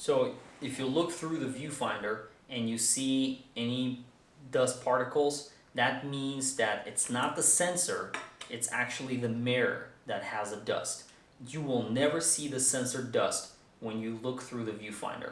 So if you look through the viewfinder and you see any dust particles, that means that it's not the sensor, it's actually the mirror that has the dust. You will never see the sensor dust when you look through the viewfinder.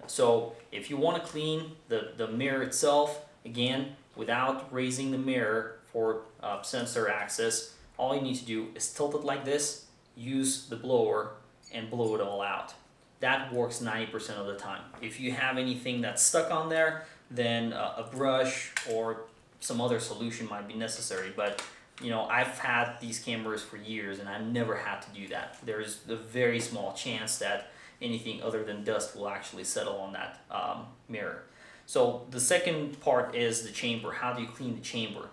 So if you want to clean the mirror itself, again, without raising the mirror for sensor access, all you need to do is tilt it like this, use the blower, and blow it all out. That works 90% of the time. If you have anything that's stuck on there, then a brush or some other solution might be necessary. But you know, I've had these cameras for years and I've never had to do that. There's a very small chance that anything other than dust will actually settle on that mirror. So the second part is the chamber. How do you clean the chamber?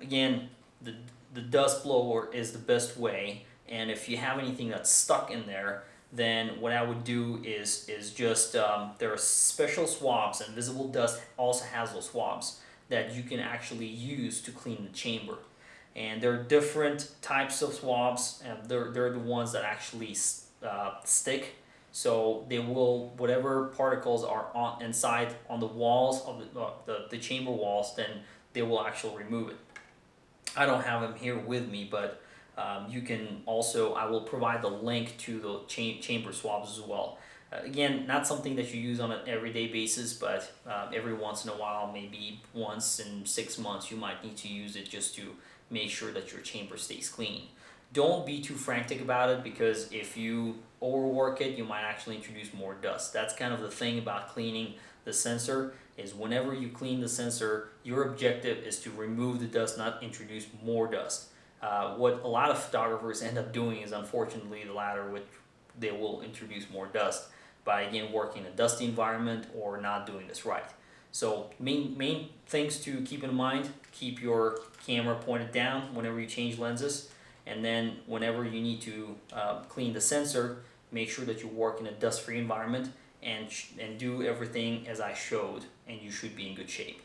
Again, the dust blower is the best way, and if you have anything that's stuck in there, then what I would do is just there are special swabs, and Visible Dust also has those swabs that you can actually use to clean the chamber. And there are different types of swabs, and they're the ones that actually stick. So they will, whatever particles are inside on the walls of the chamber walls, then they will actually remove it. I don't have them here with me, but you can also, I will provide the link to the chamber swabs as well. Again, not something that you use on an everyday basis, but every once in a while, maybe once in 6 months, you might need to use it just to make sure that your chamber stays clean. Don't be too frantic about it, because if you overwork it, you might actually introduce more dust. That's kind of the thing about cleaning the sensor, is whenever you clean the sensor, your objective is to remove the dust, not introduce more dust. What a lot of photographers end up doing is unfortunately the latter, which they will introduce more dust by, again, working in a dusty environment or not doing this right. So main things to keep in mind: keep your camera pointed down whenever you change lenses, and then whenever you need to clean the sensor, make sure that you work in a dust-free environment and do everything as I showed, and you should be in good shape.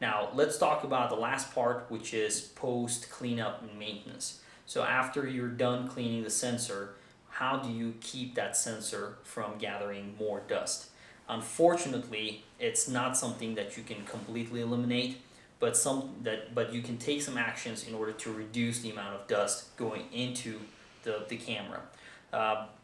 Now let's talk about the last part, which is post cleanup and maintenance. So after you're done cleaning the sensor, how do you keep that sensor from gathering more dust? Unfortunately, it's not something that you can completely eliminate, but you can take some actions in order to reduce the amount of dust going into the camera.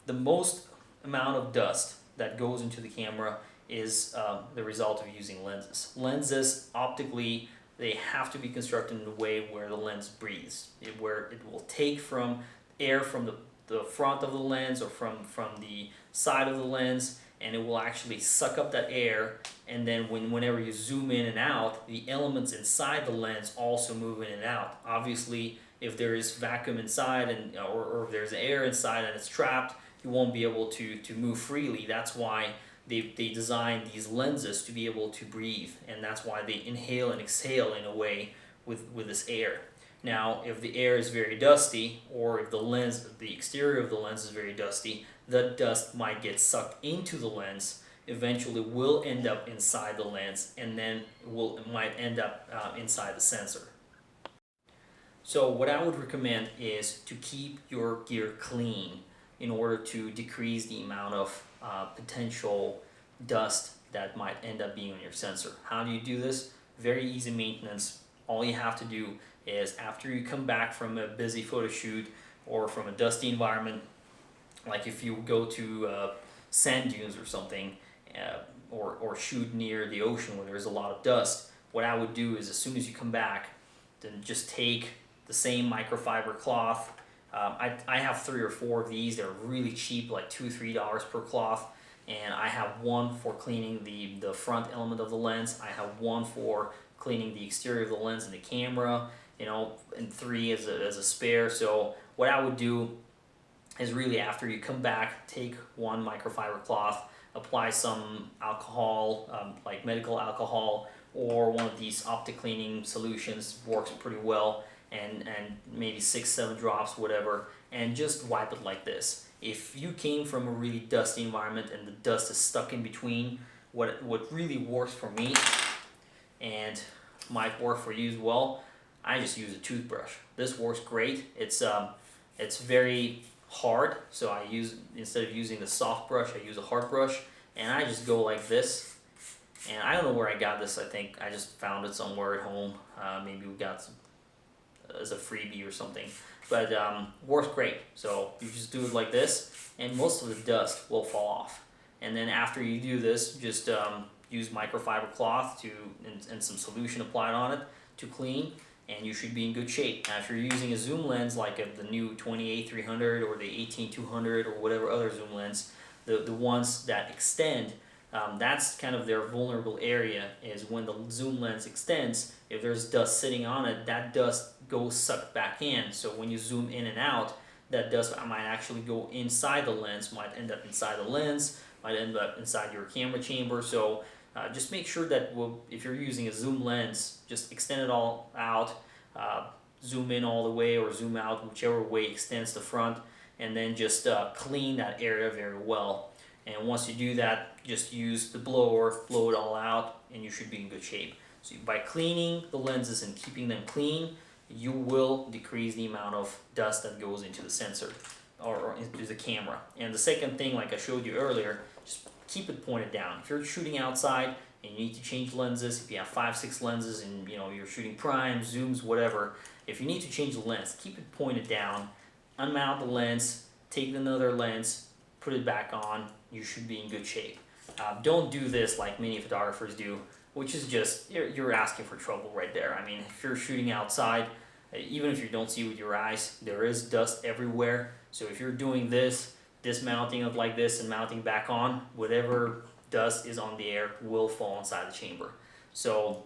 The most amount of dust that goes into the camera is the result of using lenses. Lenses, optically, they have to be constructed in a way where the lens breathes, where it will take from air from the front of the lens or from the side of the lens, and it will actually suck up that air, and then whenever you zoom in and out, the elements inside the lens also move in and out. Obviously, if there is vacuum inside or if there's air inside and it's trapped, you won't be able to move freely. That's why they designed these lenses to be able to breathe, and that's why they inhale and exhale in a way with this air. Now, if the air is very dusty, or if the exterior of the lens is very dusty, the dust might get sucked into the lens, eventually will end up inside the lens, and then it might end up inside the sensor. So what I would recommend is to keep your gear clean in order to decrease the amount of potential dust that might end up being on your sensor. How do you do this? Very easy maintenance. All you have to do is, after you come back from a busy photo shoot or from a dusty environment, like if you go to sand dunes or something, or shoot near the ocean where there's a lot of dust, what I would do is, as soon as you come back, then just take the same microfiber cloth. I have 3 or 4 of these. They're really cheap, like $2-3 per cloth, and I have one for cleaning the front element of the lens. I have one for cleaning the exterior of the lens and the camera, you know, and 3 as a spare. So what I would do is, really, after you come back, take one microfiber cloth, apply some alcohol, like medical alcohol, or one of these optic cleaning solutions, works pretty well, and maybe 6-7 drops, whatever, and just wipe it like this. If you came from a really dusty environment and the dust is stuck in between, what really works for me, and might work for you as well, I just use a toothbrush. This works great. It's very hard, so instead of using the soft brush, I use a hard brush. and I just go like this. And I don't know where I got this. I think I just found it somewhere at home. Maybe we got some as a freebie or something. But works great. So you just do it like this, and most of the dust will fall off. And then after you do this, just use microfiber cloth and some solution applied on it to clean, and you should be in good shape. Now if you're using a zoom lens like the new 28-300 or the 18-200 or whatever other zoom lens, the ones that extend, that's kind of their vulnerable area, is when the zoom lens extends, if there's dust sitting on it, that dust goes sucked back in. So when you zoom in and out, that dust might actually go inside the lens, might end up inside the lens, might end up inside your camera chamber. So just make sure that if you're using a zoom lens, just extend it all out, zoom in all the way or zoom out, whichever way extends the front, and then just clean that area very well. And once you do that, just use the blower, blow it all out, and you should be in good shape. So by cleaning the lenses and keeping them clean, you will decrease the amount of dust that goes into the sensor or into the camera. And the second thing, like I showed you earlier, just keep it pointed down. If you're shooting outside and you need to change lenses, if you have 5-6 lenses and you're shooting primes, zooms, whatever, if you need to change the lens, keep it pointed down, unmount the lens, take another lens, put it back on, you should be in good shape. Don't do this like many photographers do, which is just, you're asking for trouble right there. I mean, if you're shooting outside, even if you don't see with your eyes, there is dust everywhere. So if you're doing this, dismounting it like this and mounting back on, whatever dust is on the air will fall inside the chamber. So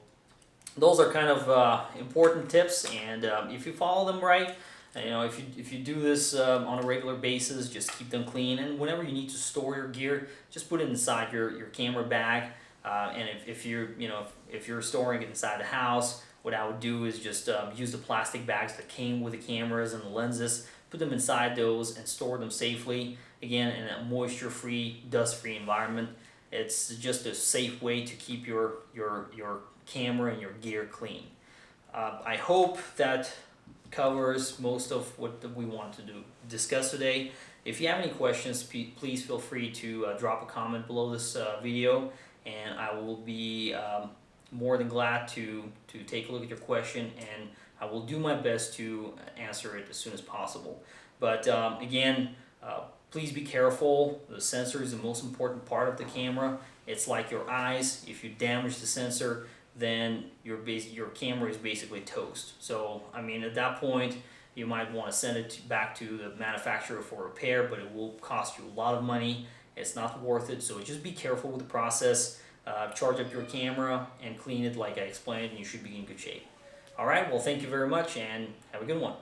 those are kind of important tips, and if you follow them right, if you do this on a regular basis, just keep them clean. And whenever you need to store your gear, just put it inside your camera bag. And if you're storing it inside the house, what I would do is just use the plastic bags that came with the cameras and the lenses, put them inside those and store them safely, again in a moisture-free, dust-free environment. It's just a safe way to keep your camera and your gear clean. I hope that covers most of what we want to discuss today. If you have any questions, please feel free to drop a comment below this video, and I will be more than glad to take a look at your question, and I will do my best to answer it as soon as possible. But again, please be careful. The sensor is the most important part of the camera. It's like your eyes. If you damage the sensor, then your camera is basically toast. So I mean, at that point, you might want to send it back to the manufacturer for repair, but it will cost you a lot of money. It's not worth it. So just be careful with the process. Charge up your camera and clean it like I explained, and you should be in good shape. All right, well, thank you very much, and have a good one.